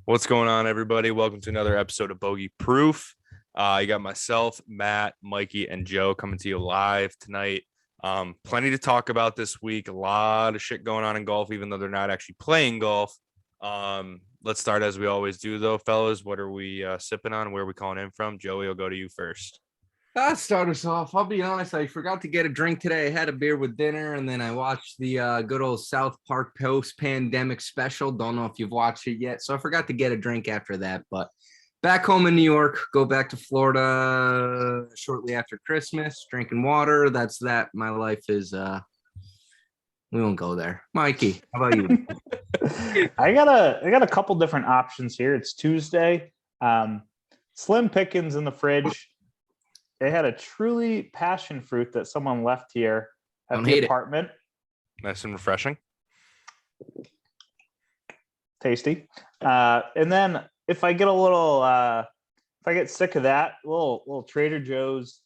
What's going on, everybody? Welcome to another episode of Bogey Proof. You got myself, Matt, Mikey, and Joe coming to you live tonight. Plenty to talk about this week. A lot of shit going on in golf, even though they're not actually playing golf. Let's start as we always do, though, fellas. What are we sipping on? Where are we calling in from? Joey, I'll go to you first. I'll start us off. I'll be honest, I forgot to get a drink today. I had a beer with dinner, and then I watched the good old South Park post-pandemic special. Don't know if you've watched it yet, so I forgot to get a drink after that. But back home in New York, go back to Florida shortly after Christmas, drinking water. That's that. My life is we won't go there. Mikey, how about you? I got a couple different options here. It's Tuesday. Slim pickings in the fridge. They had a truly passion fruit that someone left here at the apartment. Nice and refreshing. Tasty. And then if I get if I get sick of that, little Trader Joe's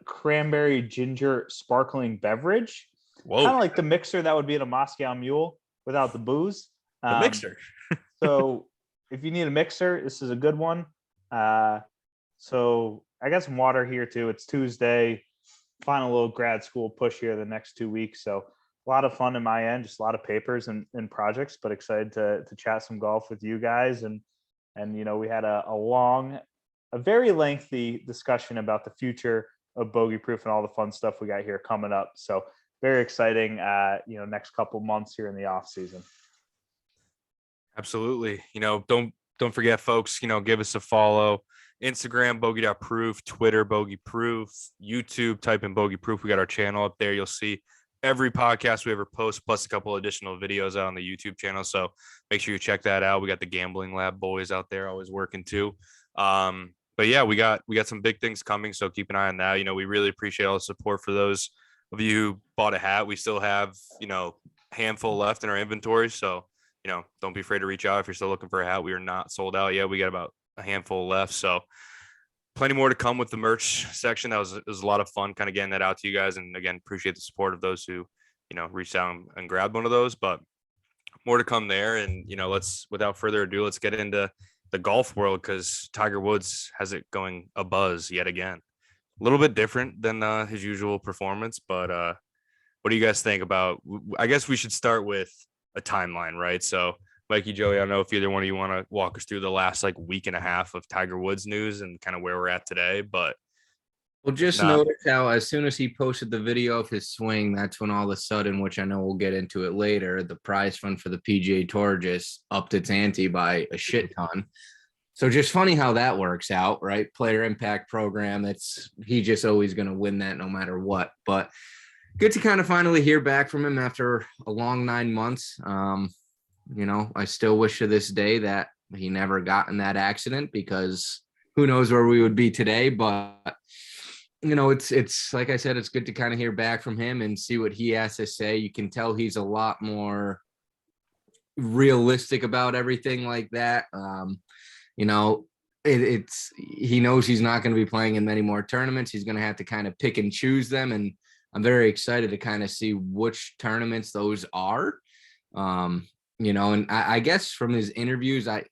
cranberry ginger sparkling beverage. Whoa. Kind of like the mixer that would be in a Moscow Mule without the booze. The mixer. So if you need a mixer, this is a good one. So I got some water here too. It's Tuesday, final little grad school push here the next 2 weeks. So a lot of fun in my end, just a lot of papers and projects, but excited to chat some golf with you guys. And we had a very lengthy discussion about the future of Bogey Proof and all the fun stuff we got here coming up. So very exciting, next couple months here in the off season. Absolutely. Don't forget, folks, give us a follow. Instagram, bogey.proof, Twitter, bogey proof, YouTube, type in bogey proof. We got our channel up there. You'll see every podcast we ever post, plus a couple additional videos out on the YouTube channel. So make sure you check that out. We got the Gambling Lab boys out there always working too. But yeah, we got some big things coming. So keep an eye on that. We really appreciate all the support for those of you who bought a hat. We still have, handful left in our inventory. So, don't be afraid to reach out if you're still looking for a hat. We are not sold out yet. We got about a handful left, so plenty more to come with the merch section. It was a lot of fun kind of getting that out to you guys, and again, appreciate the support of those who reached out and grabbed one of those, but more to come there. And without further ado, let's get into the golf world, because Tiger Woods has it going a buzz yet again. A little bit different than his usual performance, but what do you guys think about? I guess we should start with a timeline, right? So Mikey, Joey, I don't know if either one of you want to walk us through the last week and a half of Tiger Woods news and kind of where we're at today. But notice how as soon as he posted the video of his swing, that's when all of a sudden, which I know we'll get into it later, the prize fund for the PGA Tour just upped its ante by a shit ton. So just funny how that works out, right? Player impact program. He's just always going to win that no matter what. But good to kind of finally hear back from him after a long 9 months. I still wish to this day that he never got in that accident, because who knows where we would be today. But, it's like I said, it's good to kind of hear back from him and see what he has to say. You can tell he's a lot more realistic about everything like that. He knows he's not going to be playing in many more tournaments. He's going to have to kind of pick and choose them. And I'm very excited to kind of see which tournaments those are. And I guess from his interviews, I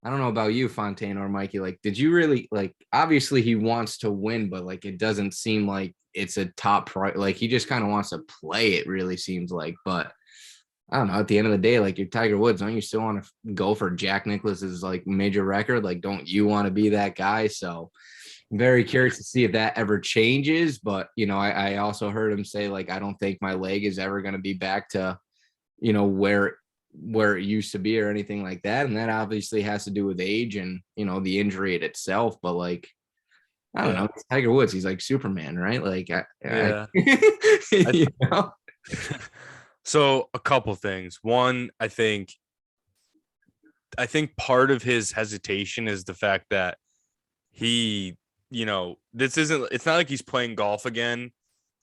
don't know about you, Fontaine or Mikey, did you really obviously he wants to win, but it doesn't seem like it's a top priority. He just kind of wants to play, it really seems like. But I don't know, at the end of the day, you're Tiger Woods, don't you still want to go for Jack Nicklaus's major record? Don't you want to be that guy? So I'm very curious to see if that ever changes. But I also heard him say I don't think my leg is ever going to be back to where it used to be or anything like that. And that obviously has to do with age and, the injury itself. But I don't know, it's Tiger Woods. He's like Superman, right? So a couple things. One, I think part of his hesitation is the fact that he, it's not like he's playing golf again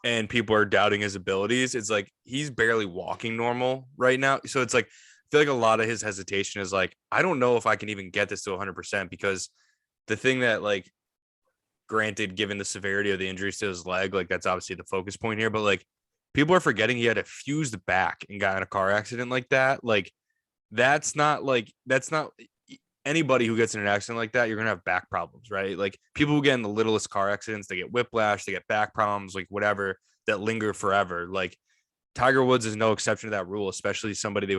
and people are doubting his abilities. It's he's barely walking normal right now. So it's I feel like a lot of his hesitation is I don't know if I can even get this to 100%, because the thing that granted, given the severity of the injuries to his leg, that's obviously the focus point here, but people are forgetting he had a fused back and got in a car accident like that. That's not anybody who gets in an accident like that, you're going to have back problems, right? Like people who get in the littlest car accidents, they get whiplash, they get back problems, like whatever, that linger forever. Like Tiger Woods is no exception to that rule, especially somebody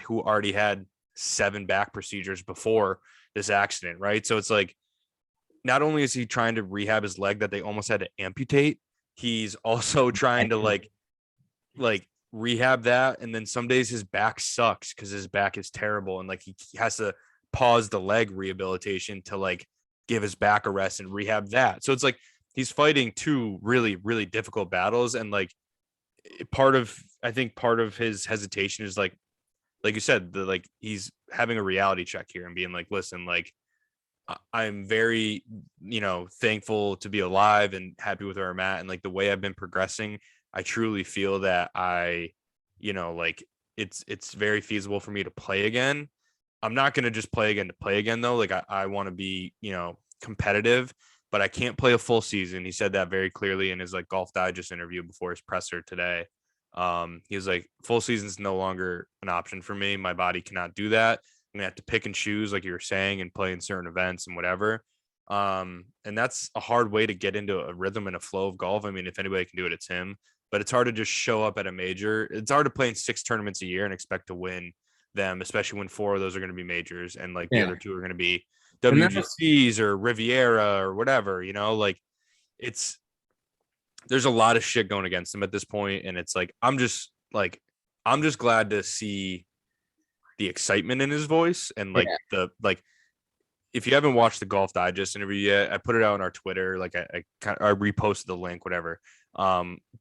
who already had 7 back procedures before this accident, right? So it's like, not only is he trying to rehab his leg that they almost had to amputate, he's also trying to like rehab that. And then some days his back sucks because his back is terrible. And like he has to pause the leg rehabilitation to like give his back a rest and rehab that. So it's like he's fighting 2 really, really difficult battles. And like I think part of his hesitation is like you said, like he's having a reality check here and being like, listen, like I'm very, thankful to be alive and happy with where I'm at. And like the way I've been progressing, I truly feel that like it's very feasible for me to play again. I'm not going to just play again though. Like I want to be, competitive, but I can't play a full season. He said that very clearly in his like Golf Digest interview before his presser today. He was like, full season's no longer an option for me. My body cannot do that. I'm gonna have to pick and choose, like you were saying, and play in certain events and whatever. And that's a hard way to get into a rhythm and a flow of golf. I mean, if anybody can do it, it's him. But it's hard to just show up at a major. It's hard to play in 6 tournaments a year and expect to win them, especially when 4 of those are going to be majors and like the other 2 are going to be WGCs or Riviera or whatever. Like there's a lot of shit going against him at this point, and it's like I'm just glad to see the excitement in his voice and like if you haven't watched the Golf Digest interview yet, I put it out on our Twitter. Like I reposted the link, whatever.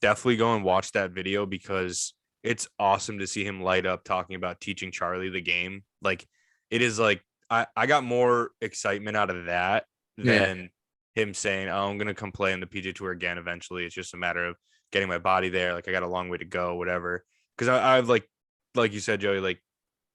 Definitely go and watch that video because it's awesome to see him light up talking about teaching Charlie the game. Like it is like I got more excitement out of that than him saying, "Oh, I'm gonna come play in the PGA Tour again eventually." It's just a matter of getting my body there. Like I got a long way to go, whatever. Because I've like you said, Joey, like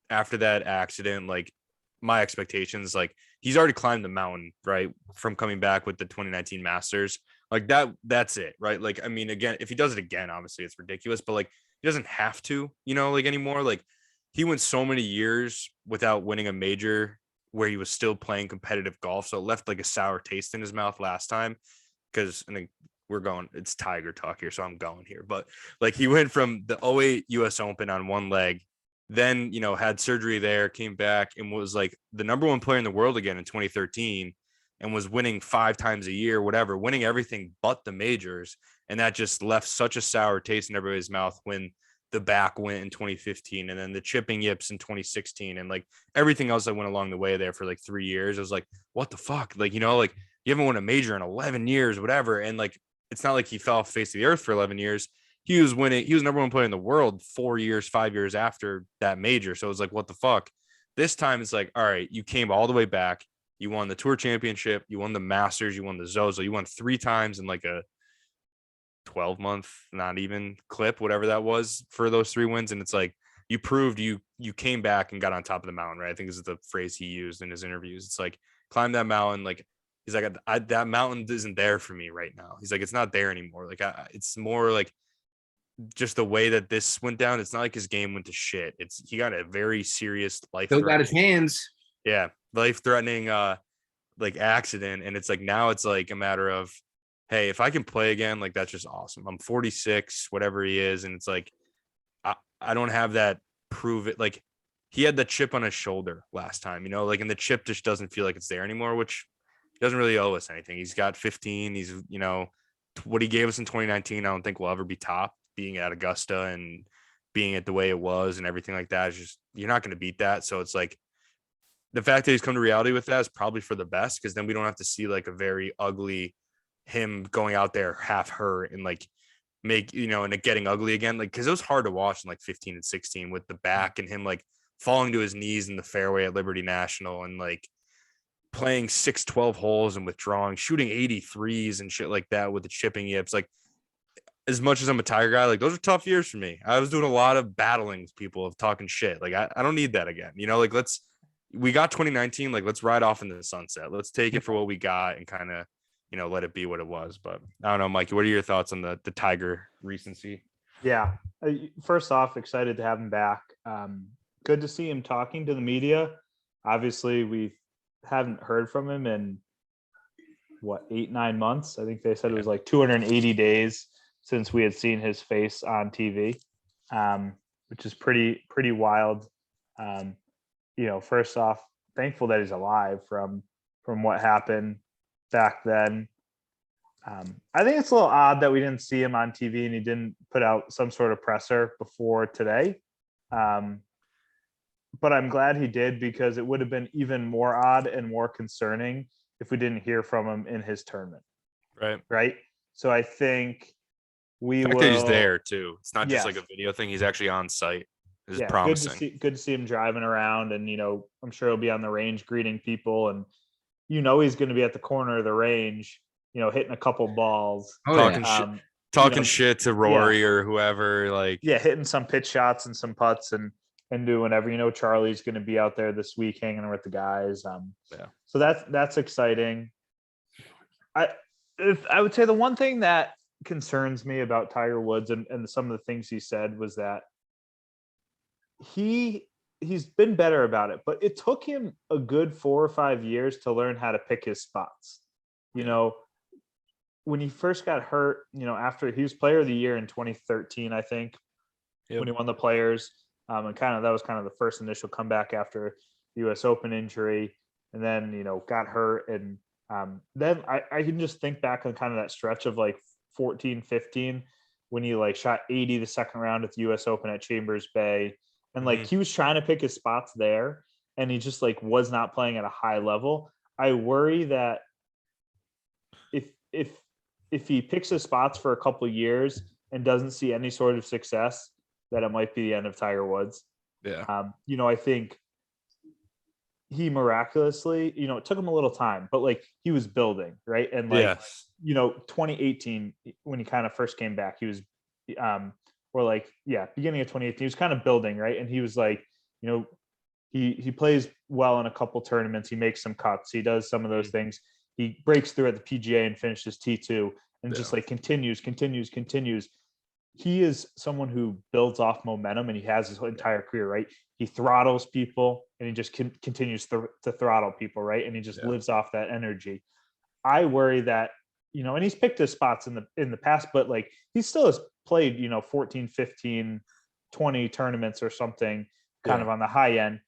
after that accident, like my expectations, like he's already climbed the mountain, right? From coming back with the 2019 Masters, like that's it, right? Like, I mean, again, if he does it again, obviously it's ridiculous, but like he doesn't have to, like anymore. Like he went so many years without winning a major where he was still playing competitive golf. So it left like a sour taste in his mouth last time. Cause I think it's Tiger talk here. So I'm going here, but like he went from the '08 US Open on one leg, then had surgery there, came back and was like the number 1 player in the world again in 2013 and was winning 5 times a year, whatever, winning everything but the majors. And that just left such a sour taste in everybody's mouth when the back went in 2015 and then the chipping yips in 2016 and like everything else that went along the way there for like 3 years. I was like, what the fuck? Like, like you haven't won a major in 11 years, whatever. And like, it's not like he fell off the face of the earth for 11 years. He was number 1 player in the world 4 years, 5 years after that major. So it was like, what the fuck? This time it's like, all right, you came all the way back. You won the Tour Championship. You won the Masters. You won the Zozo. You won 3 times in like a 12-month, not even clip, whatever that was for those 3 wins. And it's like, you proved you came back and got on top of the mountain, right? I think this is the phrase he used in his interviews. It's like, climb that mountain. Like, he's like, that mountain isn't there for me right now. He's like, it's not there anymore. Like, it's more like just the way that this went down. It's not like his game went to shit. He got a very serious Still got his hands. Yeah. Life-threatening, like accident. And it's like, now it's like a matter of, hey, if I can play again, like that's just awesome. I'm 46, whatever he is. And it's like, I don't have that prove it. Like he had the chip on his shoulder last time, like, and the chip just doesn't feel like it's there anymore, which doesn't really owe us anything. He's got 15. He's, what he gave us in 2019, I don't think will ever be top, being at Augusta and being it the way it was and everything like that. Is just, you're not going to beat that. So it's like the fact that he's come to reality with that is probably for the best. Cause then we don't have to see like a very ugly him going out there half hurt and like make, and it getting ugly again. Like, cause it was hard to watch in like 15 and 16 with the back and him like falling to his knees in the fairway at Liberty National and like playing 6-12 holes and withdrawing, shooting 83s and shit like that with the chipping yips. Like, as much as I'm a Tiger guy, like those are tough years for me. I was doing a lot of battling with people of talking shit. Like I don't need that again. Like we got 2019, like let's ride off into the sunset. Let's take it for what we got and kind of, let it be what it was. But I don't know, Mikey, what are your thoughts on the Tiger recency? Yeah. First off, excited to have him back. Good to see him talking to the media. Obviously, we haven't heard from him in 8-9 months. I think they said it was like 280 days since we had seen his face on TV, which is pretty wild. First off, thankful that he's alive from what happened back then. I think it's a little odd that we didn't see him on TV and he didn't put out some sort of presser before today. But I'm glad he did, because it would have been even more odd and more concerning if we didn't hear from him in his tournament. Right. So I think we will. He's there too. It's not just like a video thing. He's actually on site. This is promising. Good to see him driving around, and I'm sure he'll be on the range greeting people, and he's going to be at the corner of the range, hitting a couple balls, talking shit to Rory or whoever, hitting some pitch shots and some putts and doing whatever. Charlie's going to be out there this week hanging with the guys. So that's exciting. I would say the one thing that concerns me about Tiger Woods and some of the things he said was that he's been better about it, but it took him a good 4 or 5 years to learn how to pick his spots. When he first got hurt, after he was player of the year in 2013, I think, when he won the Players, and that was kind of the first initial comeback after the US Open injury, and then, got hurt. And then I can just think back on kind of that stretch of 14, 15, when he shot 80 the second round at the US Open at Chambers Bay. And he was trying to pick his spots there, and he just was not playing at a high level. I worry that if he picks his spots for a couple of years and doesn't see any sort of success, that it might be the end of Tiger Woods. Yeah. I think he miraculously, it took him a little time, but he was building, right? And 2018, when he kind of first came back, he was beginning of 2018, he was kind of building, right? And he was he plays well in a couple tournaments, he makes some cuts, he does some of those things, he breaks through at the PGA and finishes T2, and just continues. He is someone who builds off momentum, and he has his entire career, right? He throttles people, and he just continues to throttle people, right? And he just lives off that energy. I worry that, and he's picked his spots in the past, but he still has played, 14, 15, 20 tournaments or something, kind of on the high end.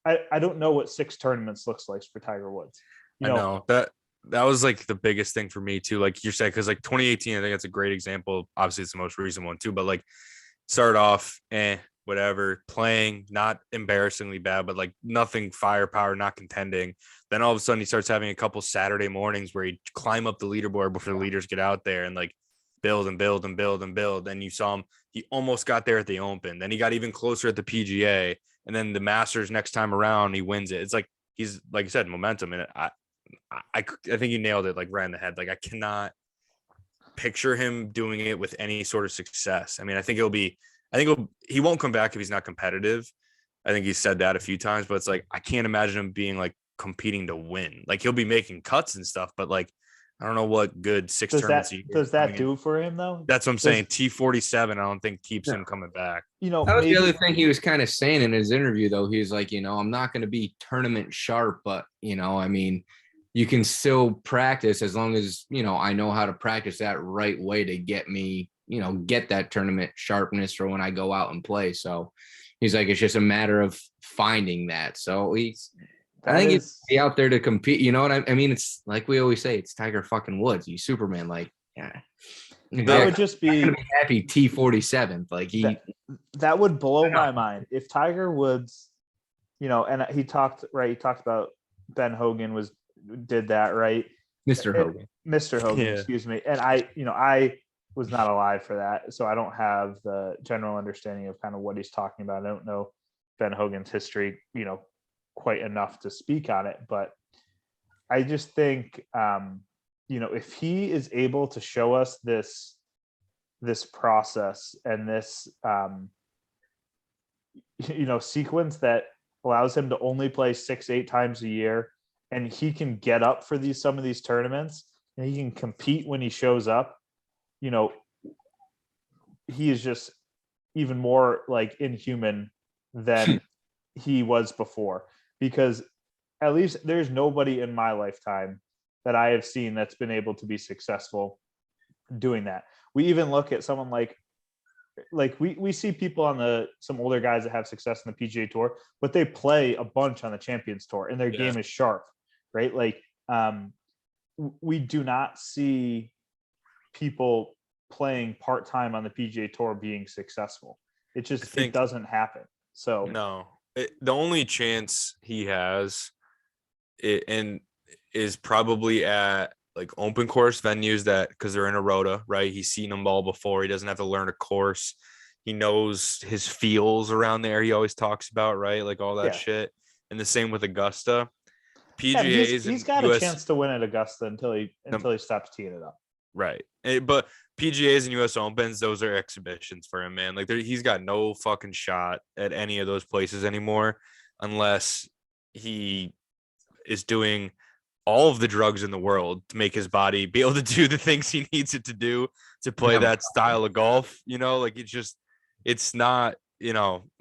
I don't know what 6 tournaments looks like for Tiger Woods. I know that was the biggest thing for me too. Like you said, because 2018, I think that's a great example. Obviously, it's the most recent one too. But start off, whatever, playing not embarrassingly bad, but nothing firepower, not contending. Then all of a sudden, he starts having a couple Saturday mornings where he climb up the leaderboard before the leaders get out there and build and build and build and build. And you saw him; he almost got there at the Open. Then he got even closer at the PGA, and then the Masters next time around, he wins it. It's he's, like you said, momentum, and I think you nailed it right in the head. I cannot picture him doing it with any sort of success. I mean, he won't come back if he's not competitive. I think he's said that a few times, but it's I can't imagine him being competing to win. He'll be making cuts and stuff, but I don't know what good 6 tournaments does that do for him though? That's what I'm saying. T47, I don't think keeps him coming back. That was the other thing he was kind of saying in his interview though. He's I'm not going to be tournament sharp, but I mean, you can still practice as long as, I know how to practice that right way to get me, get that tournament sharpness for when I go out and play. So he's it's just a matter of finding that. So I think he's out there to compete. You know what I mean? It's like we always say, it's Tiger fucking Woods. He's Superman. That would just be happy T47. That would blow my mind if Tiger Woods, and he talked about Ben Hogan did that, right? Mr. Hogan, excuse me. And I was not alive for that, so I don't have the general understanding of kind of what he's talking about. I don't know Ben Hogan's history, quite enough to speak on it, but I just think, if he is able to show us this process and this, sequence that allows him to only play 6-8 times a year, and he can get up for some of these tournaments, and he can compete when he shows up, he is just even more inhuman than he was before, because at least there's nobody in my lifetime that I have seen that's been able to be successful doing that. We even look at someone like we see people on some older guys that have success in the PGA Tour, but they play a bunch on the Champions Tour and their game is sharp, right? Like we do not see people playing part-time on the PGA Tour being successful. It doesn't happen. So no, the only chance he has is probably at like open course venues that, because they're in a rota, right? He's seen them all before. He doesn't have to learn a course. He knows his feels around there. He always talks about, right? Like all that shit. And the same with Augusta. PGA's he's got a chance to win at Augusta until he stops teeing it up. Right. But PGAs and US Opens, those are exhibitions for him, man. Like he's got no fucking shot at any of those places anymore unless he is doing all of the drugs in the world to make his body be able to do the things he needs it to do to play that style of golf. Like it's not,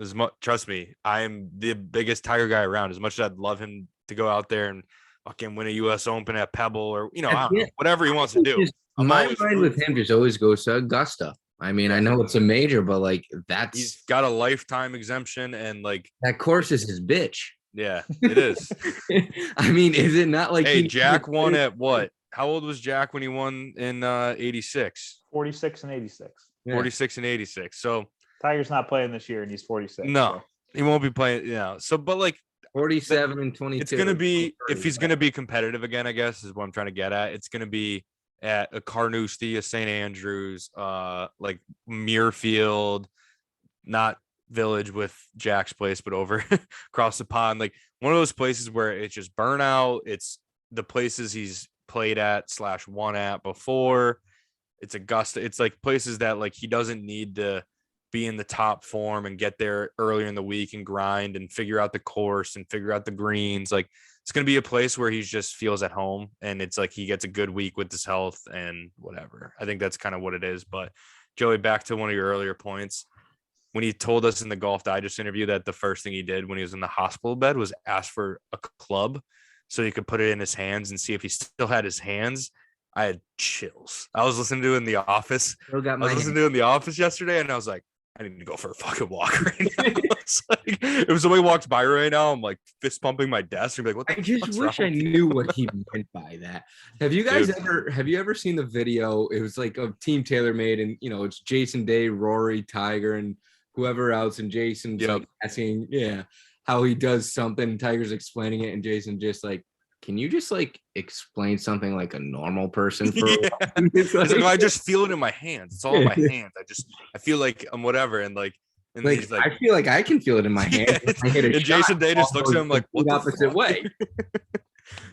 as much, trust me, I am the biggest Tiger guy around. As much as I'd love him to go out there and fucking win a US Open at Pebble or, I don't know, whatever he wants to do. My mind with him just always goes to Augusta. I mean, I know it's a major, but like he's got a lifetime exemption and like that course is his bitch. Yeah, it is. I mean, is it not like Jack won at what? How old was Jack when he won in 86? 46 and 86. 46 and 86. So Tiger's not playing this year and he's 46. No, he won't be playing, So but like 47 and 22. It's gonna be, if he's gonna be competitive again, I guess is what I'm trying to get at. It's gonna be at a Carnoustie, a St. Andrews, like Muirfield, not Village with Jack's place, but over across the pond, like one of those places where it's just burnout. It's the places he's played at / won at before. It's Augusta. It's like places that like he doesn't need to be in the top form and get there earlier in the week and grind and figure out the course and figure out the greens. Like it's going to be a place where he just feels at home and it's like he gets a good week with his health and whatever. I think that's kind of what it is. But Joey, back to one of your earlier points, when he told us in the Golf Digest interview that the first thing he did when he was in the hospital bed was ask for a club so he could put it in his hands and see if he still had his hands. I had chills. I was listening to it in the office. Yesterday and I was like, I need to go for a fucking walk right now. It's like, if somebody walks by right now, I'm like fist pumping my desk and be like, what the I just wish I knew what he meant by that. Have you guys ever seen the video? It was like a Team TaylorMade and it's Jason Day, Rory, Tiger, and whoever else, and Jason's like asking, how he does something. Tiger's explaining it, and Jason just like, can you just like explain something like a normal person for it's like, I just feel it in my hands. It's all in my hands. I feel like I'm whatever. And like he's like, I feel like I can feel it in my hands. And Jason Day just looks at him like, what the opposite way.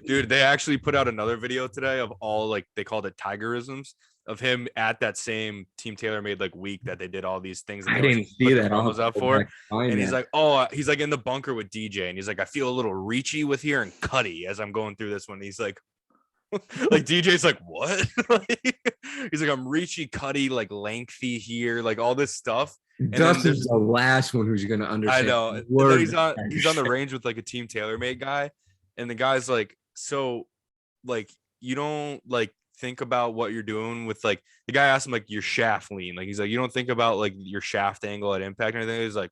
Dude, they actually put out another video today of all like they called it Tigerisms of him at that same Team TaylorMade like week that they did all these things. I didn't see that. I was out for, and he's like, he's like in the bunker with DJ, and he's like, I feel a little reachy with here and cutty as I'm going through this one. He's like, like DJ's like, what? He's like, I'm reachy, cutty, like lengthy here, like all this stuff. Dustin's the last one who's gonna understand. I know. And then he's on the range with like a Team TaylorMade guy, and the guy's like, so like you don't like think about what you're doing with like the guy asked him like your shaft lean, like he's like, you don't think about like your shaft angle at impact or anything. He's like,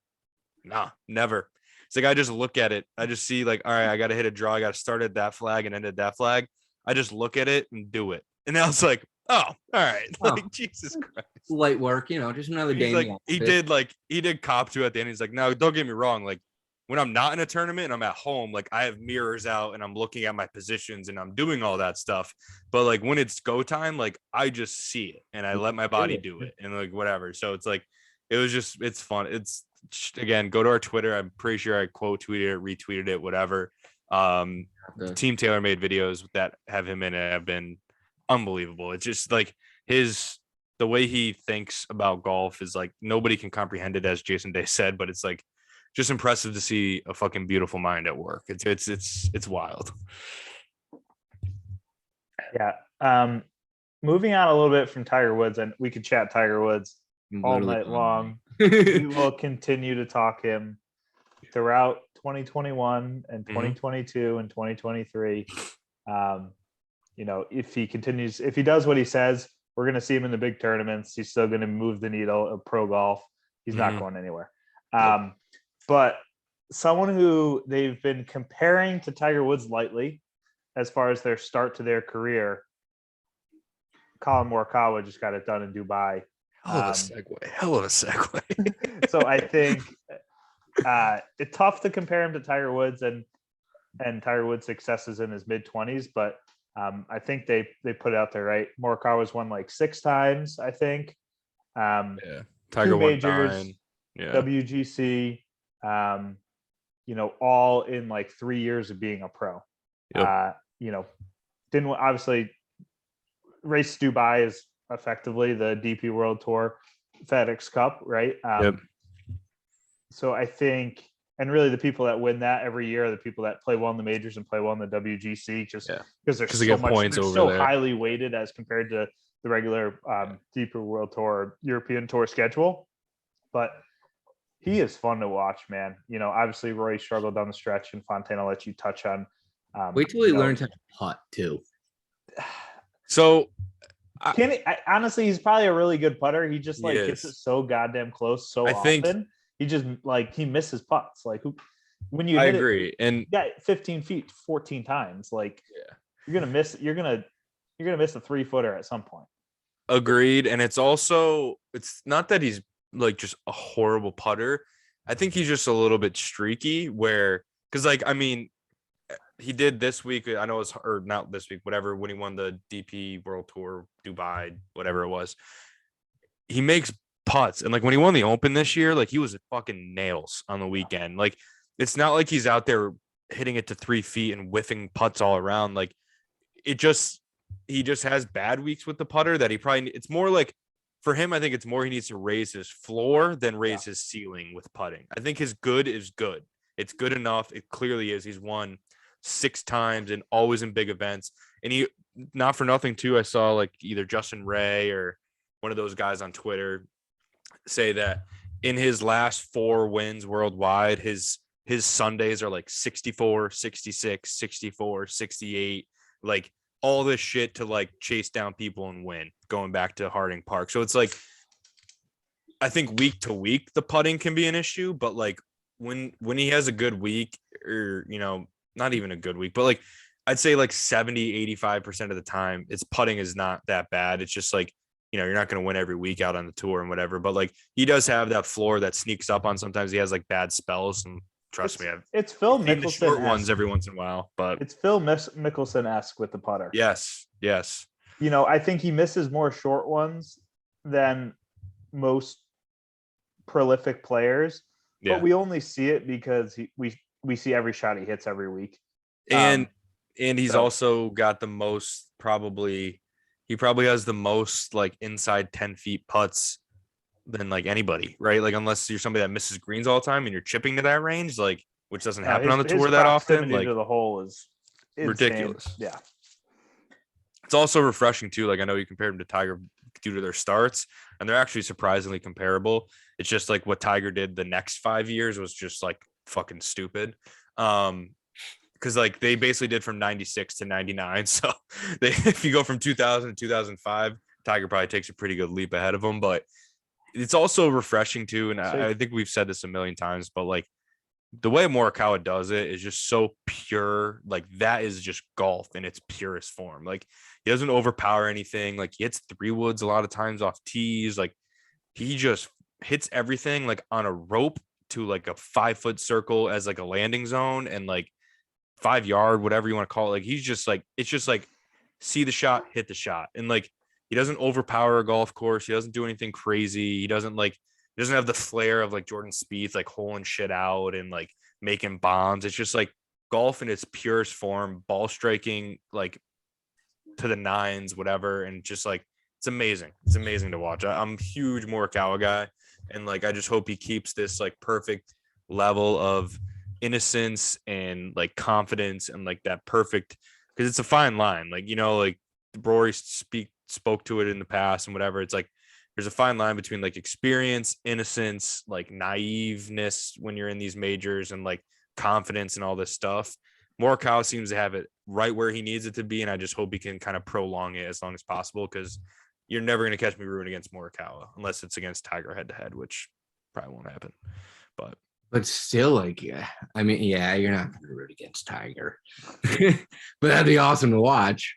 nah, never. It's like I just look at it, I just see like, all right, I gotta hit a draw, I gotta start at that flag and end at that flag. I just look at it and do it, and I was like, oh, all right, like Jesus Christ, light work, just another game. Like he did cop to at the end. He's like, no, don't get me wrong, like when I'm not in a tournament and I'm at home, like I have mirrors out and I'm looking at my positions and I'm doing all that stuff. But like when it's go time, like I just see it and I let my body do it and like whatever. So it's like, it's fun. It's again, go to our Twitter. I'm pretty sure I quote tweeted it, retweeted it, whatever. Team TaylorMade videos that have him in it have been unbelievable. It's just like the way he thinks about golf is like nobody can comprehend it, as Jason Day said, but it's like just impressive to see a fucking beautiful mind at work. It's wild. Yeah. Moving on a little bit from Tiger Woods, and we could chat Tiger Woods all night long. We will continue to talk him. throughout 2021 and 2022 and 2023. If he does what he says, we're going to see him in the big tournaments. He's still going to move the needle of pro golf. He's not going anywhere. But someone who they've been comparing to Tiger Woods lightly as far as their start to their career, Colin Morikawa just got it done in Dubai. Hell of a segue. So I think it's tough to compare him to Tiger Woods and Tiger Woods' successes in his mid-20s, but I think they put it out there right. Morikawa's won like 6 times, I think. Tiger won 9. WGC, all in like 3 years of being a pro. Yep. Didn't obviously race Dubai is effectively the DP World Tour FedEx Cup, right? So I think, and really the people that win that every year are the people that play well in the majors and play well in the WGC, just because they're so much points they're so highly weighted as compared to the regular DP World Tour European Tour schedule. But he is fun to watch, man. Obviously Rory struggled down the stretch, and Fontaine, I'll let you touch on. Wait till he learns how to putt too. So honestly, he's probably a really good putter. He just gets it so goddamn close so often. He just he misses putts. When you hit agree. And you got 15 feet 14 times. You're gonna miss. You're gonna miss a 3-footer at some point. Agreed. And it's not that he's just a horrible putter. I think he's just a little bit streaky. Because he did this week. I know or not this week, whatever, when he won the DP World Tour, Dubai, whatever it was. He makes putts. And when he won the Open this year, he was fucking nails on the weekend. It's not like he's out there hitting it to 3 feet and whiffing putts all around. He just has bad weeks with the putter that it's more for him, I think it's more he needs to raise his floor than raise his ceiling with putting. I think his good is good. It's good enough. It clearly is. He's won 6 times and always in big events. And he, not for nothing too, I saw either Justin Ray or one of those guys on Twitter say that in his last 4 wins worldwide, his Sundays are 64, 66, 64, 68, all this shit to chase down people and win, going back to Harding Park. So it's I think week to week the putting can be an issue, but when he has a good week, or not even a good week, but I'd say 70, 85% of the time, its putting is not that bad. It's just you're not going to win every week out on the tour and whatever, but he does have that floor that sneaks up on. Sometimes he has bad spells, and trust me, it's Phil Mickelson short ones every once in a while, but it's Phil Mickelson-esque with the putter. Yes. I think he misses more short ones than most prolific players, but we only see it because we see every shot he hits every week. And he's also got the most he probably has the most inside 10 feet putts than anybody, right? Unless you're somebody that misses greens all the time and you're chipping to that range, which doesn't happen on the tour that often. To the hole is insane. Ridiculous. Yeah. It's also refreshing too. I know you compared him to Tiger due to their starts, and they're actually surprisingly comparable. It's just what Tiger did the next 5 years was just fucking stupid. Because they basically did from 96 to 99. So if you go from 2000 to 2005, Tiger probably takes a pretty good leap ahead of him. But it's also refreshing too. And I think we've said this a million times, but the way Morikawa does it is just so pure. That is just golf in its purest form. He doesn't overpower anything. He hits 3 woods a lot of times off tees. He just hits everything on a rope to a 5-foot circle as a landing zone, and 5 yard, whatever you want to call it. He's just it's just see the shot, hit the shot. And he doesn't overpower a golf course. He doesn't do anything crazy. He doesn't have the flair of Jordan Spieth, holing shit out and making bombs. It's just golf in its purest form, ball striking to the nines, whatever. And just it's amazing. It's amazing to watch. I'm a huge Morikawa guy. And I just hope he keeps this perfect level of innocence and confidence and that perfect, because it's a fine line. Rory spoke to it in the past and whatever. It's there's a fine line between like experience, innocence, like naiveness when you're in these majors, and like confidence and all this stuff. Morikawa seems to have it right where he needs it to be, and I just hope he can kind of prolong it as long as possible, because you're never going to catch me rooting against Morikawa unless it's against Tiger head to head, which probably won't happen. But still, like, yeah, I mean, yeah, you're not going to root against Tiger, but that'd be awesome to watch.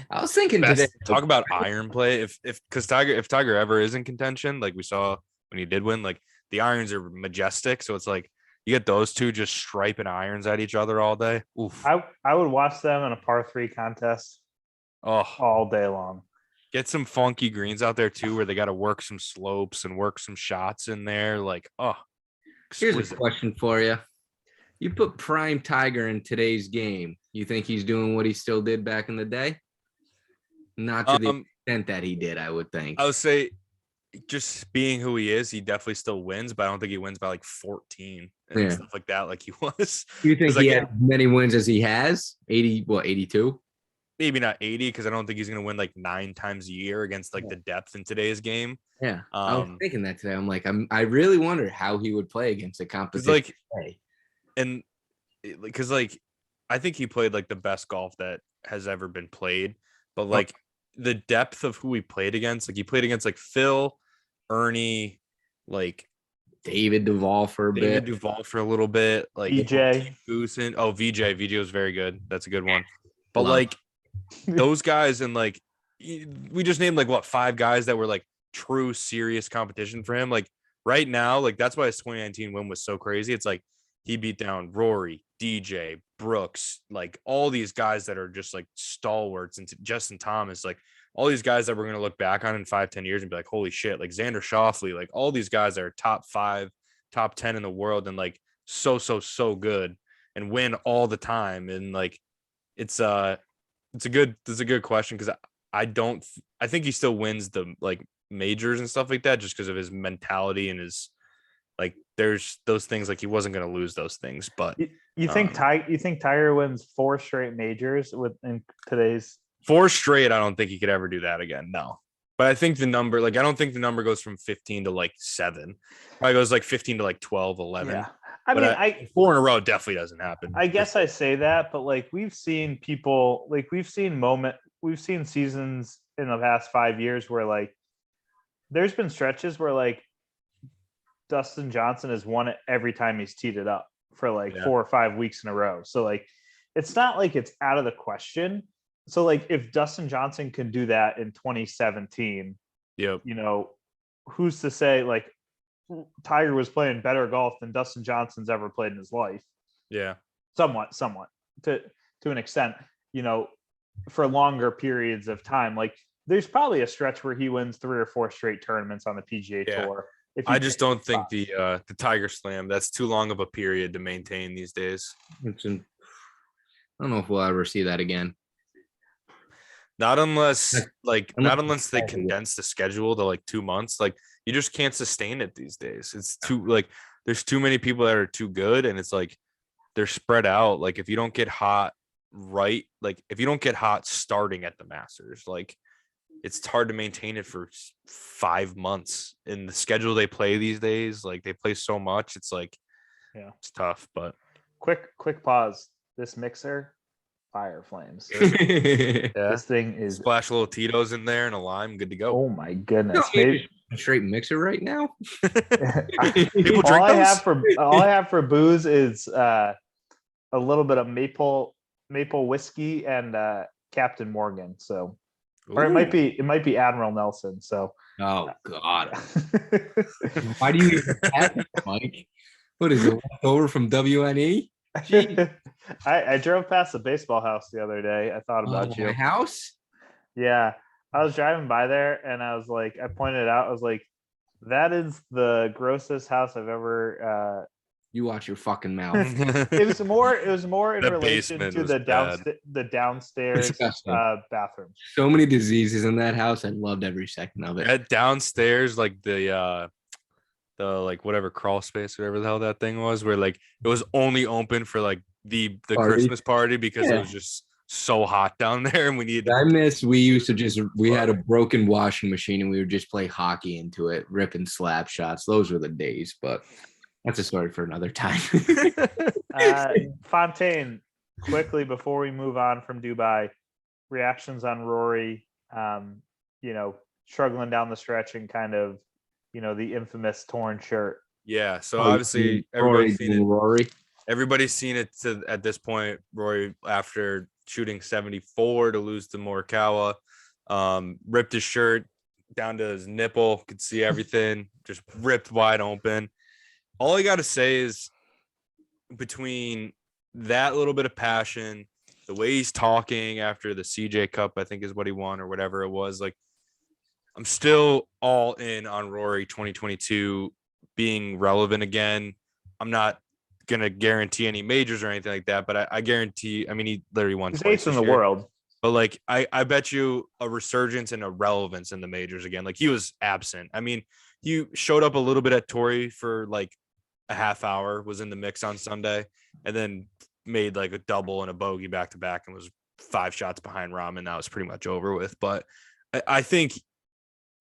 I was thinking today. Talk about iron play. If Tiger ever is in contention, like we saw when he did win, like the irons are majestic. So it's like you get those two just striping irons at each other all day. Oof. I would watch them in a par 3 contest all day long. Get some funky greens out there too, where they got to work some slopes and work some shots in there. Like, here's exquisite. a question for you. You put prime Tiger in today's game. You think he's doing what he still did back in the day? Not to the extent that he did, I would think. I would say just being who he is, he definitely still wins, but I don't think he wins by like 14 and stuff like that, like he was. You think he had as many wins as he has? 82? Maybe not 80, because I don't think he's going to win like 9 times a year against like the depth in today's game. Yeah, I was thinking that today. I'm like, I really wonder how he would play against a competition. Like, and because like I think he played like the best golf that has ever been played, but like the depth of who he played against, like he played against like Phil, Ernie, like David Duval for a little bit, like VJ. VJ was very good. That's a good one. But like those guys, and like we just named like what 5 guys that were like true serious competition for him. Like right now, like that's why his 2019 win was so crazy. It's like he beat down Rory, DJ, Brooks, like all these guys that are just like stalwarts, and Justin Thomas, like all these guys that we're going to look back on in 5-10 years and be like, holy shit, like Xander Schauffele, like all these guys that are top 5, top 10 in the world, and like so good and win all the time. And like it's a good question, because I think he still wins the like majors and stuff like that, just because of his mentality and his like there's those things, like he wasn't going to lose those things. But you think Tiger wins 4 straight majors in today's 4 straight? I don't think he could ever do that again. No. But I think the number, like, I don't think the number goes from 15 to like 7. Probably goes like 15 to like 12, 11. Yeah. I mean, 4 in a row definitely doesn't happen. I guess I say that, but like we've seen people, like we've seen seasons in the past 5 years where like there's been stretches where like Dustin Johnson has won it every time he's teed it up for like 4 or 5 weeks in a row. So like it's not like it's out of the question. So like if Dustin Johnson can do that in 2017, you know, who's to say like Tiger was playing better golf than Dustin Johnson's ever played in his life. Yeah. Somewhat to an extent, you know, for longer periods of time. Like there's probably a stretch where he wins 3 or 4 straight tournaments on the PGA Tour. I just don't think the Tiger Slam, that's too long of a period to maintain these days. I don't know if we'll ever see that again. Not unless they condense the schedule to like 2 months. Like you just can't sustain it these days. It's too like there's too many people that are too good, and it's like they're spread out. Like if you don't get hot right, like if you don't get hot starting at the Masters, like it's hard to maintain it for 5 months in the schedule they play these days. Like they play so much. It's like, it's tough, but quick pause. This mixer, fire flames. This thing is splash a little Tito's in there and a lime, good to go. Oh my goodness. Maybe a straight mixer right now. People drink all I have for booze is a little bit of maple whiskey and Captain Morgan. So or it might be Admiral Nelson. So oh God. Why do you even have it, Mike? What is it, left over from WNE? I drove past the baseball house the other day. I thought about you. My house? Yeah. I was driving by there and I was like, I pointed out, I was like, that is the grossest house I've ever you watch your fucking mouth. It was more in relation to the downstairs bathroom. So many diseases in that house. I loved every second of it. At downstairs, like the like whatever crawl space, whatever the hell that thing was, where like it was only open for like the Christmas party because it was just so hot down there, and we needed. I miss. We had a broken washing machine, and we would just play hockey into it, ripping slap shots. Those were the days, but that's a story for another time. Fontaine, quickly before we move on from Dubai, reactions on Rory, struggling down the stretch and kind of, the infamous torn shirt. Yeah. So obviously everybody's seen it. Rory. Everybody's seen it at this point. Rory, after shooting 74 to lose to Morikawa, ripped his shirt down to his nipple, could see everything, just ripped wide open. All I got to say is, between that little bit of passion, the way he's talking after the CJ Cup, I think is what he won or whatever it was, like, I'm still all in on Rory 2022 being relevant again. I'm not going to guarantee any majors or anything like that, but I guarantee, I mean, he literally won He's twice eighth in the world. But like, I bet you a resurgence and a relevance in the majors again. Like, he was absent. I mean, he showed up a little bit at Torrey for like a half hour, was in the mix on Sunday, and then made like a double and a bogey back to back and was 5 shots behind Rahm, and that was pretty much over with. But I think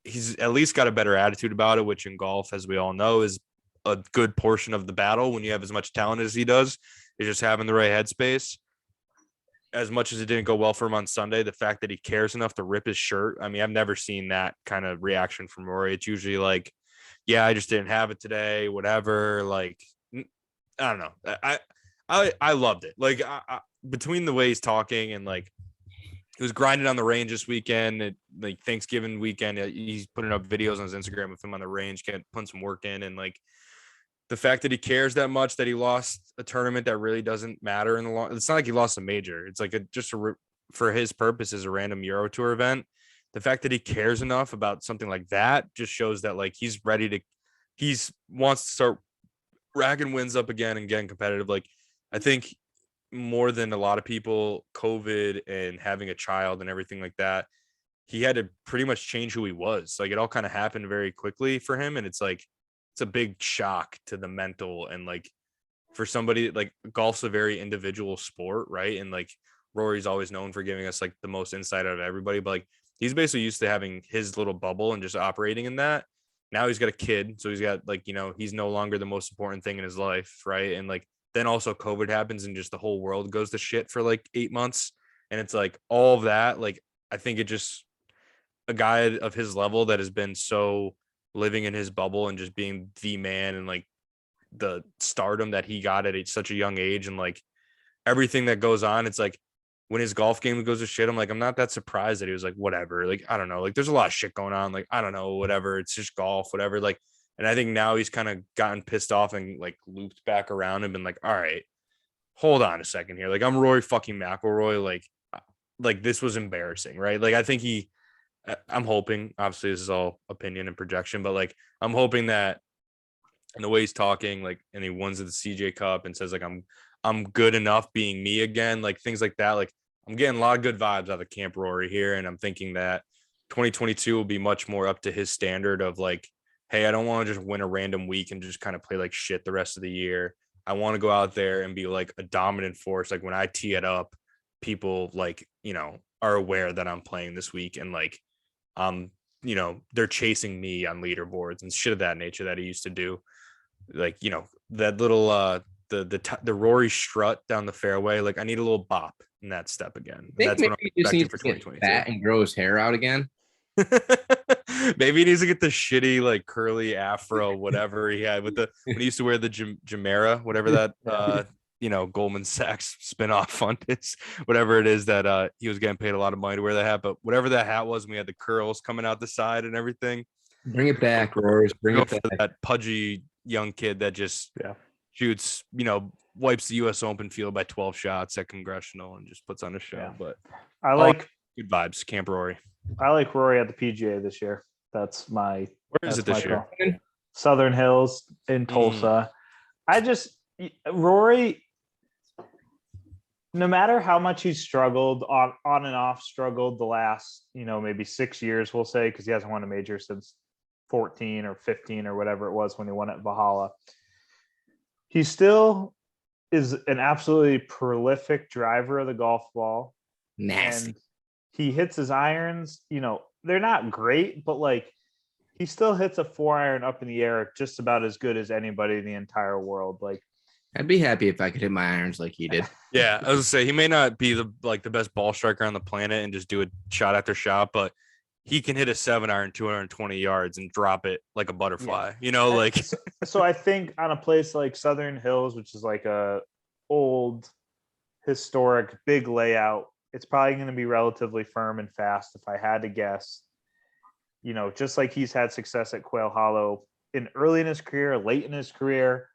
he's at least got a better attitude about it, which in golf, as we all know, is a good portion of the battle when you have as much talent as he does, is just having the right headspace. As much as it didn't go well for him on Sunday, the fact that he cares enough to rip his shirt, I mean, I've never seen that kind of reaction from Rory. It's usually like, yeah, I just didn't have it today, whatever. Like, I don't know. I loved it. Like, between the way he's talking and like, he was grinding on the range this weekend. Like Thanksgiving weekend, he's putting up videos on his Instagram of him on the range, putting some work in. And like, the fact that he cares that much, that he lost a tournament that really doesn't matter in the long. It's not like he lost a major. It's like for his purposes, a random Euro Tour event. The fact that he cares enough about something like that just shows that like he's ready to. Wants to start racking wins up again and getting competitive. Like, I think more than a lot of people, COVID and having a child and everything like that, he had to pretty much change who he was. Like, it all kind of happened very quickly for him. And it's like, it's a big shock to the mental. And like, for somebody, like, golf's a very individual sport, right? And like, Rory's always known for giving us like the most insight out of everybody, but like, he's basically used to having his little bubble and just operating in that. Now he's got a kid, so he's got like, he's no longer the most important thing in his life, right? And like, then also COVID happens and just the whole world goes to shit for like 8 months. And it's like all of that. Like, I think it just, a guy of his level that has been so living in his bubble and just being the man, and like the stardom that he got at such a young age, and like everything that goes on, it's like when his golf game goes to shit, I'm like, I'm not that surprised that he was like, whatever. Like, I don't know. Like, there's a lot of shit going on. Like, I don't know, whatever. It's just golf, whatever. Like, and I think now he's kind of gotten pissed off and like looped back around and been like, all right, hold on a second here. Like, I'm Rory fucking McIlroy. Like this was embarrassing, right? Like, I think I'm hoping, obviously this is all opinion and projection, but like, I'm hoping that, and the way he's talking, like, and he wins at the CJ Cup and says like, I'm good enough being me again, like things like that. Like, I'm getting a lot of good vibes out of Camp Rory here. And I'm thinking that 2022 will be much more up to his standard of like, hey, I don't want to just win a random week and just kind of play like shit the rest of the year. I want to go out there and be like a dominant force. Like, when I tee it up, people like, are aware that I'm playing this week, and like, they're chasing me on leaderboards and shit of that nature that he used to do. Like, that little, the Rory strut down the fairway. Like, I need a little bop in that step again. That's what I'm expecting for 2022. Fat and grow his hair out again. Maybe he needs to get the shitty like curly afro, whatever he had when he used to wear the Jumeirah, whatever that Goldman Sachs spinoff fund is, whatever it is that he was getting paid a lot of money to wear that hat. But whatever that hat was, we had the curls coming out the side and everything. Bring it back, Rory. Bring it back. That pudgy young kid that just shoots, wipes the U.S. Open field by 12 shots at Congressional and just puts on a show. Yeah. But I like good vibes, Camp Rory. I like Rory at the PGA this year. That's my. Where is it this year? Southern Hills in Tulsa. Rory, no matter how much he's struggled on and off, struggled the last, maybe 6 years, we'll say, because he hasn't won a major since 14 or 15 or whatever it was when he won at Valhalla. He still is an absolutely prolific driver of the golf ball. Nasty. And he hits his irons, they're not great, but like he still hits a 4-iron up in the air just about as good as anybody in the entire world. Like, I'd be happy if I could hit my irons like he did. Yeah, I was gonna say he may not be the best ball striker on the planet and just do it shot after shot, but he can hit a 7-iron 220 yards and drop it like a butterfly. Yeah. So I think on a place like Southern Hills, which is like a old, historic, big layout, it's probably going to be relatively firm and fast. If I had to guess, just like he's had success at Quail Hollow early in his career, late in his career.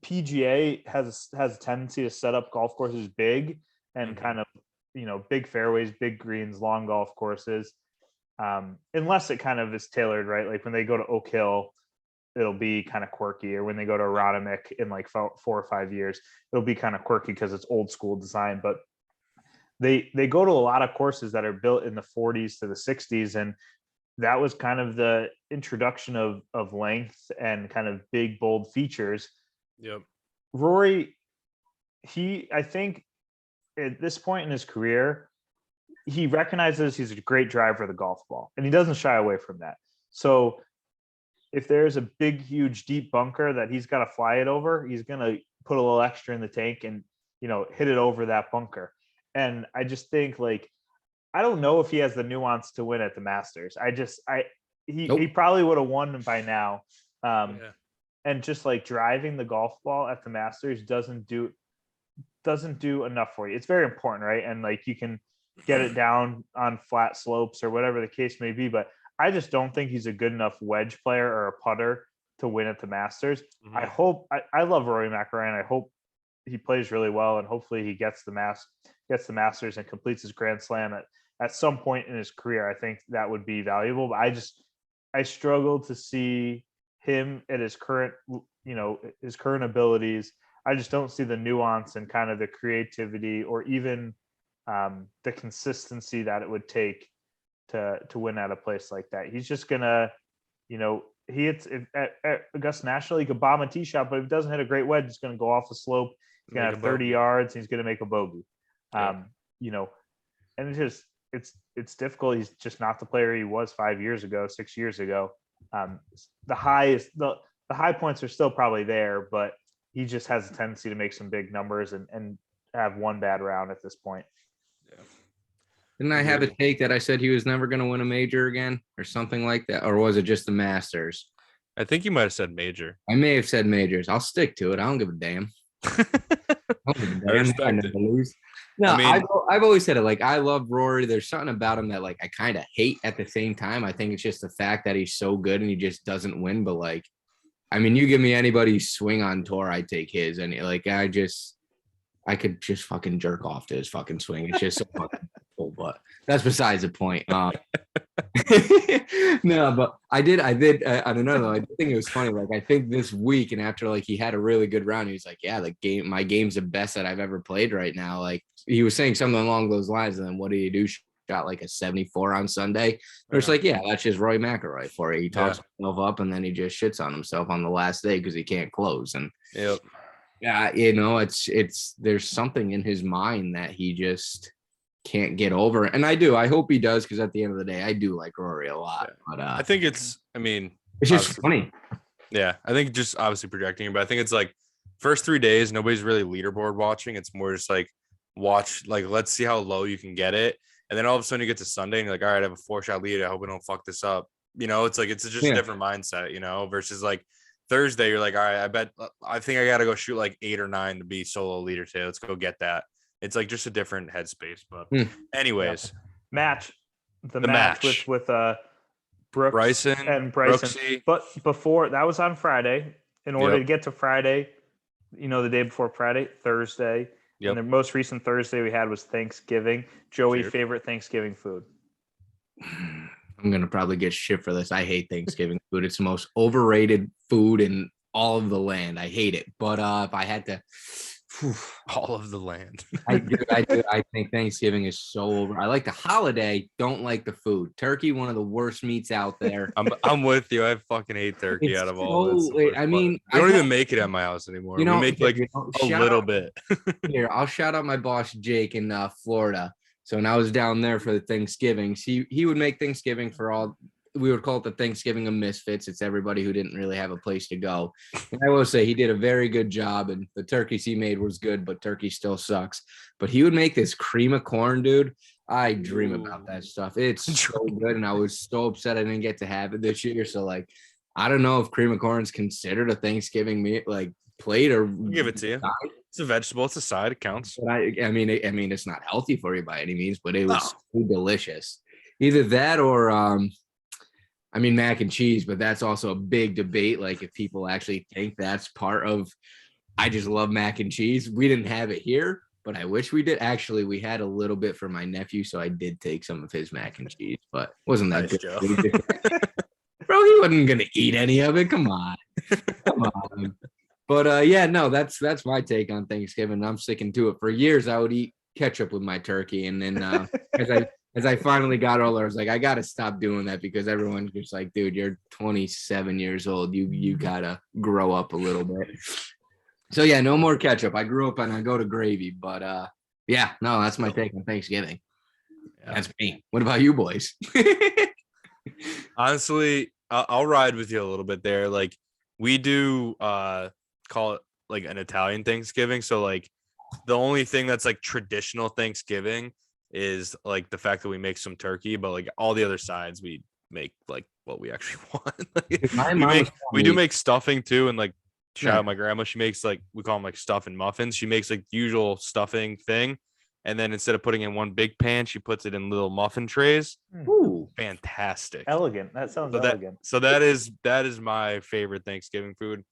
PGA has a tendency to set up golf courses big and kind of, big fairways, big greens, long golf courses. Unless it kind of is tailored, right? Like when they go to Oak Hill, it'll be kind of quirky, or when they go to Aronimink in like 4 or 5 years, it'll be kind of quirky because it's old school design. But they go to a lot of courses that are built in the 40s to the 60s, and that was kind of the introduction of length and kind of big, bold features. Yep. Rory, I think at this point in his career, he recognizes he's a great driver of the golf ball, and he doesn't shy away from that. So if there's a big, huge, deep bunker that he's got to fly it over, he's going to put a little extra in the tank and, hit it over that bunker. And I just think, like, I don't know if he has the nuance to win at the Masters. He probably would have won by now. And just like driving the golf ball at the Masters doesn't do enough for you. It's very important, right? And like you can get it down on flat slopes or whatever the case may be, but I just don't think he's a good enough wedge player or a putter to win at the Masters. I love Rory McIlroy, and I hope he plays really well, and hopefully he gets the Masters and completes his Grand Slam at some point in his career. I think that would be valuable, but I struggle to see him at his current abilities. I just don't see the nuance and kind of the creativity or even the consistency that it would take to win at a place like that. He's just gonna, he hits at Augusta National, he could bomb a tee shot, but if he doesn't hit a great wedge, it's gonna go off the slope. He's gonna have 30 yards. And he's gonna make a bogey. And it's difficult. He's just not the player he was 5 years ago, 6 years ago. The high points are still probably there, but he just has a tendency to make some big numbers and have one bad round at this point. Yeah. Didn't I have a take that I said he was never going to win a major again or something like that? Or was it just the Masters? I think you might have said major. I may have said majors. I'll stick to it. I don't give a damn. I respect it. No, I've always said it. Like, I love Rory. There's something about him that, like, I kind of hate at the same time. I think it's just the fact that he's so good and he just doesn't win. But, like, I mean, you give me anybody's swing on tour, I'd take his. And, like, I could just fucking jerk off to his fucking swing. It's just so fucking cool. But that's besides the point. No, but I did. I don't know. I think it was funny. Like, I think this week, and after like he had a really good round, he was like, "Yeah, my game's the best that I've ever played right now." Like, he was saying something along those lines. And then what did he do? Shot like a 74 on Sunday. It's like, yeah, that's just Roy McIlroy for it. He talks himself up, and then he just shits on himself on the last day because he can't close. And yeah, it's there's something in his mind that he just can't get over. And I hope he does, because at the end of the day, I do like Rory a lot. But I think it's just funny. Yeah, I think just obviously projecting, but I think it's like first 3 days, nobody's really leaderboard watching. It's more just like watch, like, let's see how low you can get it. And then all of a sudden you get to Sunday and you're like, all right, I have a 4-shot lead. I hope I don't fuck this up. It's like, it's just a different mindset, versus like Thursday, you're like, all right, I think I got to go shoot like 8 or 9 to be solo leader today. Let's go get that. It's like just a different headspace. But anyways, match with Brooks Bryson and Bryson. Brooksy. But before that was on Friday. In order to get to Friday, the day before Friday, Thursday. Yep. And the most recent Thursday we had was Thanksgiving. Joey, favorite Thanksgiving food? I'm going to probably get shit for this. I hate Thanksgiving food. It's the most overrated food in all of the land. I hate it. But if I had to, All of the land. I do. I think Thanksgiving is so over. I like the holiday, don't like the food. Turkey, one of the worst meats out there. I'm with you. I fucking hate turkey It's out of all this. I mean, We don't even make it at my house anymore. You know, we make like a little bit. Here, I'll shout out my boss Jake in Florida. So when I was down there for the Thanksgiving, he would make Thanksgiving for all. We would call it the Thanksgiving of Misfits. It's everybody who didn't really have a place to go. And I will say he did a very good job, and the turkeys he made was good, but turkey still sucks. But he would make this cream of corn, dude. I dream about that stuff. It's so good, and I was so upset I didn't get to have it this year. So, like, I don't know if cream of corn is considered a Thanksgiving meat, like plate or I'll give it to you. It's a vegetable. It's a side. It counts. But I mean, it's not healthy for you by any means, but it was so delicious. Either that or I mean, mac and cheese, but that's also a big debate. Like, if people actually think that's part of, I just love mac and cheese. We didn't have it here, but I wish we did. Actually, we had a little bit for my nephew, so I did take some of his mac and cheese, but wasn't that good. Joe. Bro, he wasn't gonna eat any of it. Come on. But yeah, no, that's my take on Thanksgiving. I'm sticking to it. For years, I would eat ketchup with my turkey, and then as I finally got older, I was like, I got to stop doing that because everyone's just like, dude, you're 27 years old. You got to grow up a little bit. So, yeah, no more ketchup. I grew up and I go to gravy. But, yeah, no, that's my take on Thanksgiving. Yeah. That's me. What about you boys? Honestly, I'll ride with you a little bit there. Like, we do call it like an Italian Thanksgiving. So, like, the only thing that's like traditional Thanksgiving is like the fact that we make some turkey, but like all the other sides we make like what we actually want. we do make stuffing too, and like shout out my grandma, she makes like, we call them like stuffing muffins. She makes like usual stuffing thing, and then instead of putting it in one big pan, she puts it in little muffin trays. Ooh, fantastic, elegant. That sounds elegant. So that is my favorite Thanksgiving food.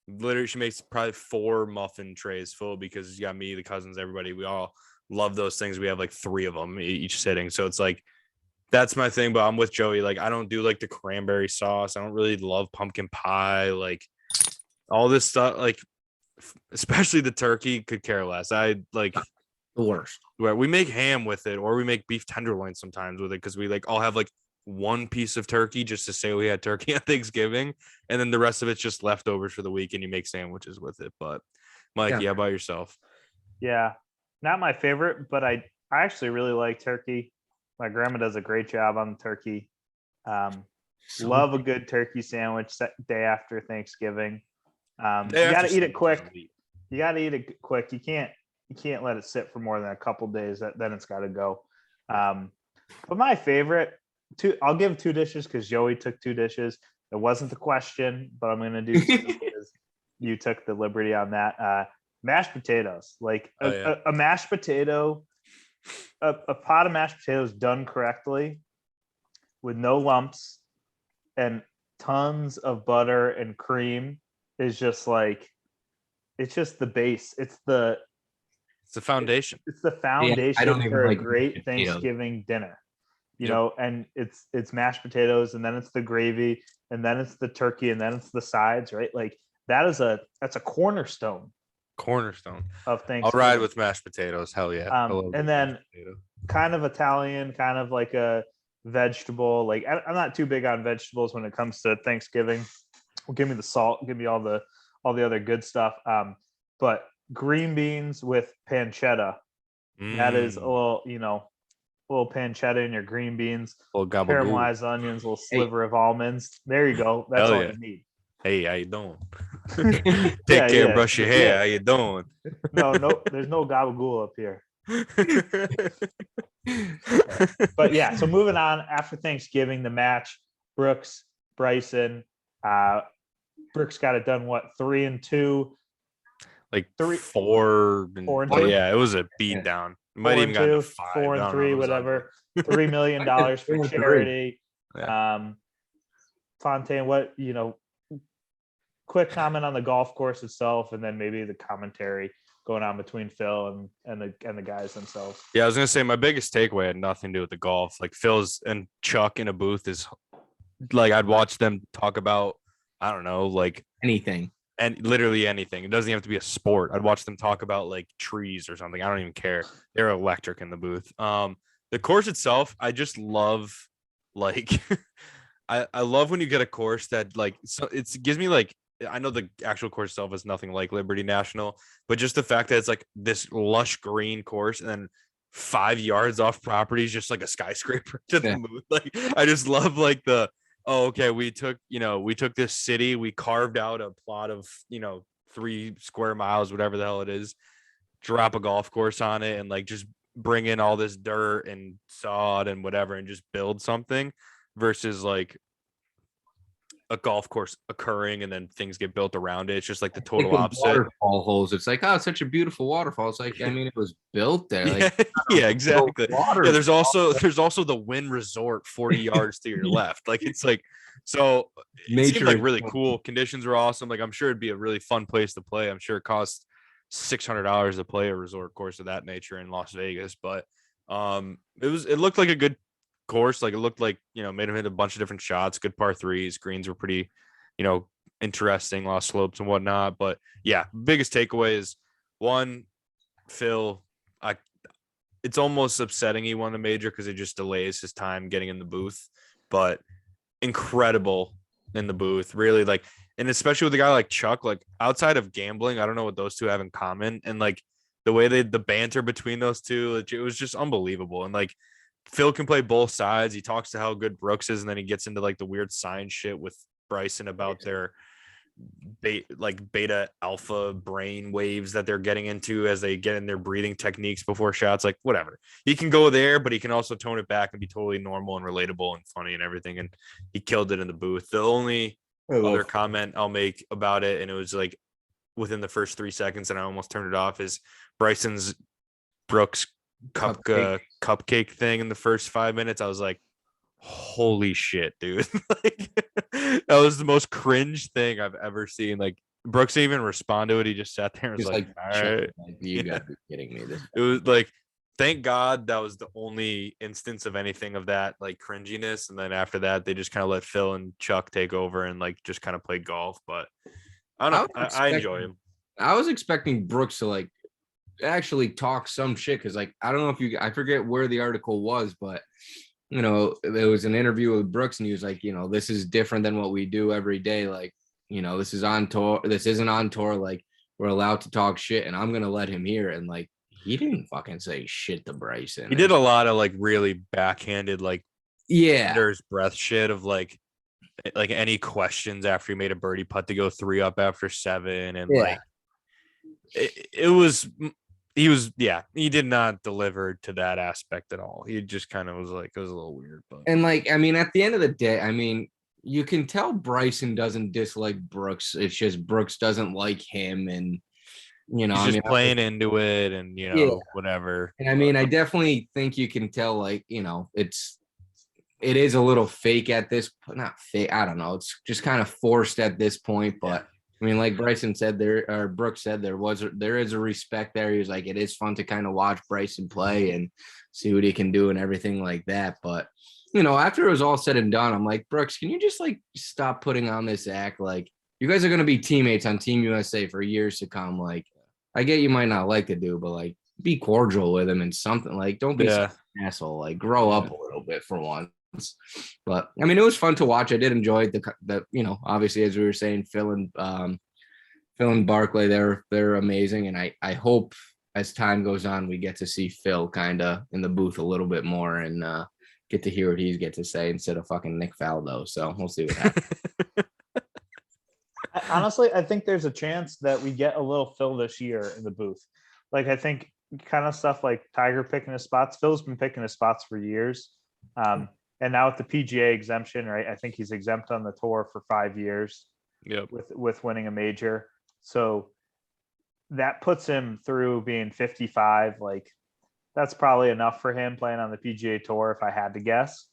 Literally, she makes probably 4 muffin trays full because you got me, the cousins, everybody. We all love those things. We have like 3 of them each sitting. So it's like, that's my thing. But I'm with Joey. Like, I don't do like the cranberry sauce. I don't really love pumpkin pie. Like, all this stuff, like, especially the turkey, could care less. I like the worst. Where we make ham with it, or we make beef tenderloin sometimes with it, because we like all have like one piece of turkey just to say we had turkey on Thanksgiving, and then the rest of it's just leftovers for the week, and you make sandwiches with it. But Mikey, how about yourself? Yeah, not my favorite, but I actually really like turkey. My grandma does a great job on the turkey. Love a good turkey sandwich day after Thanksgiving. You got to eat it quick. You got to eat it quick. You can't let it sit for more than a couple days. Then it's got to go. But my favorite, I'll give 2 dishes because Joey took 2 dishes. It wasn't the question, but I'm going to do 2 because you took the liberty on that. Mashed potatoes, like a mashed potato, a pot of mashed potatoes done correctly with no lumps and tons of butter and cream is just like, it's just the base. It's the foundation. It's the foundation for a great Thanksgiving dinner. You know, and it's mashed potatoes, and then it's the gravy, and then it's the turkey, and then it's the sides, right? Like that's a cornerstone of Thanksgiving. I'll ride with mashed potatoes. Hell yeah. And then kind of Italian, kind of like a vegetable. Like I'm not too big on vegetables when it comes to Thanksgiving. Well, give me the salt, give me all the other good stuff. But green beans with pancetta. That is a little, little pancetta in your green beans, caramelized onions, a little sliver of almonds. There you go. That's all you need. Hey, how you doing? Take care, brush your hair. How you doing? No, there's no gabagool up here. But yeah, so moving on, after Thanksgiving, the match, Brooks, Bryson, Brooks got it done, 3-2? Like 4 and 2. Yeah, it was a beat down. Might even got 5. 4-3, whatever. $3 million for charity. Yeah. Fontaine, quick comment on the golf course itself, and then maybe the commentary going on between Phil and the guys themselves. Yeah, I was gonna say my biggest takeaway had nothing to do with the golf. Like, Phil's and Chuck in a booth is like, I'd watch them talk about, I don't know, like anything. and literally anything. It doesn't have to be a sport. I'd watch them talk about like trees or something. I don't even care. They're electric in the booth. The course itself, I just love like I love when you get a course that like so it gives me like I know the actual course itself is nothing like Liberty National, but just the fact that it's like this lush green course and then 5 yards off property is just like a skyscraper to the moon. Like I just love like the okay, we took this city, we carved out a plot of 3 square miles, whatever the hell it is, drop a golf course on it, and like just bring in all this dirt and sod and whatever, and just build something versus like a golf course occurring and then things get built around it. It's just like the total like opposite. Waterfall holes. It's like, oh, it's such a beautiful waterfall. It's like, I mean, it was built there. Like, yeah, exactly. Yeah, there's also the Wynn Resort 40 yards to your left. Like it's like so it seemed like really cool. Conditions were awesome. Like I'm sure it'd be a really fun place to play. I'm sure it costs $600 to play a resort course of that nature in Las Vegas, but it looked like a good course. Like it looked like made him hit a bunch of different shots, good par threes, greens were pretty interesting, lost slopes and whatnot. But yeah, biggest takeaway is one, Phil, it's almost upsetting he won a major because it just delays his time getting in the booth, but incredible in the booth, really. Like, and especially with a guy like Chuck, like outside of gambling, I don't know what those two have in common, and like the way the banter between those two, it was just unbelievable. And like Phil can play both sides. He talks to how good Brooks is, and then he gets into like the weird science shit with Bryson about their beta alpha brain waves that they're getting into as they get in their breathing techniques before shots. Like whatever, he can go there, but he can also tone it back and be totally normal and relatable and funny and everything. And he killed it in the booth. The only other comment I'll make about it, and it was like within the first 3 seconds, and I almost turned it off, is Bryson's Brooks cupcake thing in the first 5 minutes. I was like, holy shit, dude. Like, that was the most cringe thing I've ever seen. Like Brooks didn't even respond to it. He just sat there and was like, all right. Like, you gotta be kidding me. It was like, thank God that was the only instance of anything of that like cringiness. And then after that, they just kind of let Phil and Chuck take over and like just kind of play golf. But I don't know. I enjoy him. I was expecting Brooks to like actually talk some shit because like I don't know if I forget where the article was, but there was an interview with Brooks and he was like, this is different than what we do every day. Like, this is on tour. This isn't on tour. Like, we're allowed to talk shit and I'm going to let him hear it. And like, he didn't fucking say shit to Bryson. He did a lot of like really backhanded, like, there's breath shit of like any questions after he made a birdie putt to go 3 up after 7. And like, he did not deliver to that aspect at all. He just kind of was like, it was a little weird. But and like, I mean, at the end of the day, I mean, you can tell Bryson doesn't dislike Brooks. It's just Brooks doesn't like him, and he's just playing into it, and whatever. And I mean, I definitely think you can tell, like, it is a little fake at this, not fake. I don't know. It's just kind of forced at this point, but. I mean, like Bryson said Brooks said, there is a respect there. He was like, it is fun to kind of watch Bryson play and see what he can do and everything like that. But, after it was all said and done, I'm like, Brooks, can you just like stop putting on this act? Like, you guys are going to be teammates on Team USA for years to come. Like, I get you might not like the dude, but like, be cordial with him and something. Like, don't be an asshole. Like, grow up a little bit for once. But I mean, it was fun to watch. I did enjoy the obviously, as we were saying, Phil and Barclay, they're amazing, and I hope as time goes on we get to see Phil kind of in the booth a little bit more and get to hear what he's get to say instead of fucking Nick Faldo. So we'll see what happens. Honestly, I think there's a chance that we get a little Phil this year in the booth. Like, I think kind of stuff like Tiger picking his spots. Phil's been picking his spots for years. And now with the PGA exemption, right? I think he's exempt on the tour for 5 years. Yep. With winning a major. So that puts him through being 55. Like, that's probably enough for him playing on the PGA Tour, if I had to guess.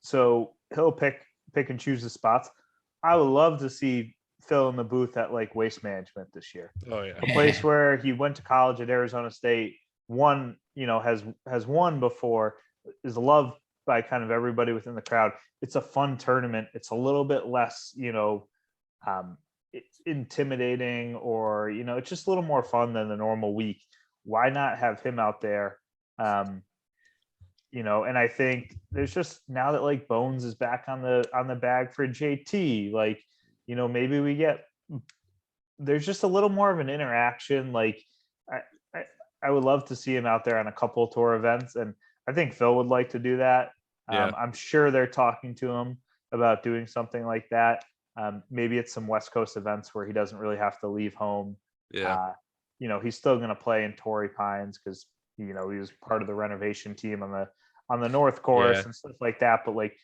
So he'll pick and choose the spots. I would love to see Phil in the booth at like Waste Management this year. Oh yeah, a place where he went to college at Arizona State, won, has won before, is loved by kind of everybody within the crowd. It's a fun tournament. It's a little bit less, intimidating, or it's just a little more fun than the normal week. Why not have him out there? And I think there's just, now that like Bones is back on the bag for JT, like maybe there's just a little more of an interaction. Like I would love to see him out there on a couple tour events, and I think Phil would like to do that. Yeah. I'm sure they're talking to him about doing something like that. Maybe it's some West Coast events where he doesn't really have to leave home. Yeah. He's still going to play in Torrey Pines because he was part of the renovation team on the North Course and stuff like that. But like,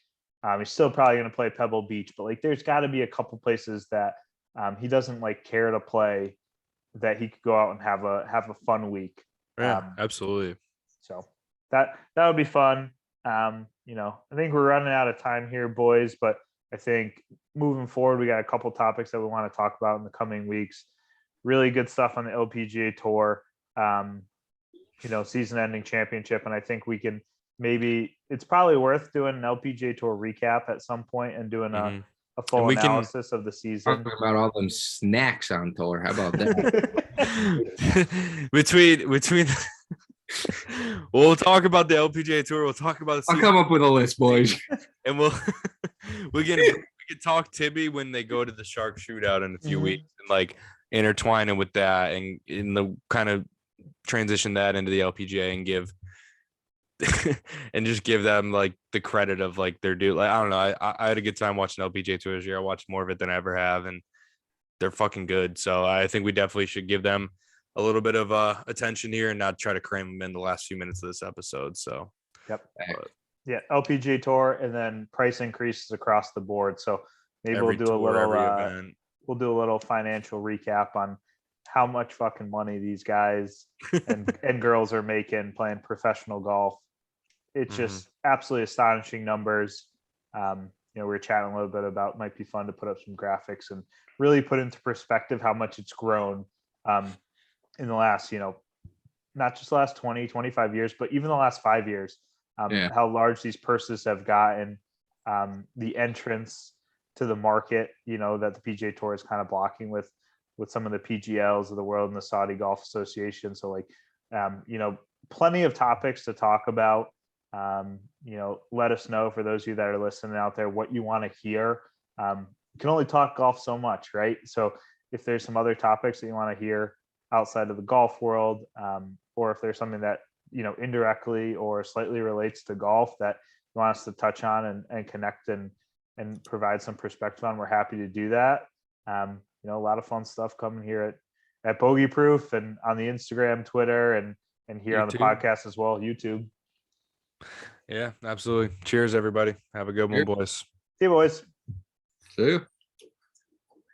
he's still probably going to play Pebble Beach. But like, there's got to be a couple places that he doesn't like care to play, that he could go out and have a fun week. Yeah, absolutely. So that would be fun. I think we're running out of time here, boys, but I think moving forward, we got a couple topics that we want to talk about in the coming weeks. Really good stuff on the LPGA Tour, season-ending championship, and I think we can it's probably worth doing an LPGA Tour recap at some point and doing a full analysis of the season. Talking about all them snacks on tour. How about that? between we'll talk about the LPGA Tour. We'll talk about the season. I'll come up with a list, boys. And we can talk Tibby when they go to the Shark Shootout in a few weeks, and like intertwine it with that, and in the kind of transition that into the LPGA and give and just give them like the credit of like their due. Like, I don't know. I had a good time watching LPGA Tour this year. I watched more of it than I ever have, and they're fucking good. So I think we definitely should give them a little bit of attention here and not try to cram them in the last few minutes of this episode. So yep. LPGA Tour, and then price increases across the board. So maybe we'll do a little financial recap on how much fucking money these guys and girls are making playing professional golf. It's just absolutely astonishing numbers. We were chatting a little bit about, might be fun to put up some graphics and really put into perspective how much it's grown in the last, not just the last 20, 25 years, but even the last 5 years, how large these purses have gotten, the entrance to the market, that the PGA Tour is kind of blocking with some of the PGLs of the world and the Saudi Golf Association. So like, plenty of topics to talk about. Let us know, for those of you that are listening out there, what you want to hear. You can only talk golf so much, right? So if there's some other topics that you want to hear outside of the golf world, or if there's something that, indirectly or slightly relates to golf that you want us to touch on and connect and provide some perspective on, we're happy to do that. A lot of fun stuff coming here at Bogey Proof, and on the Instagram, Twitter, and here YouTube. On the podcast as well, YouTube. Yeah, absolutely. Cheers, everybody. Have a good one, boys. See you, boys. See you.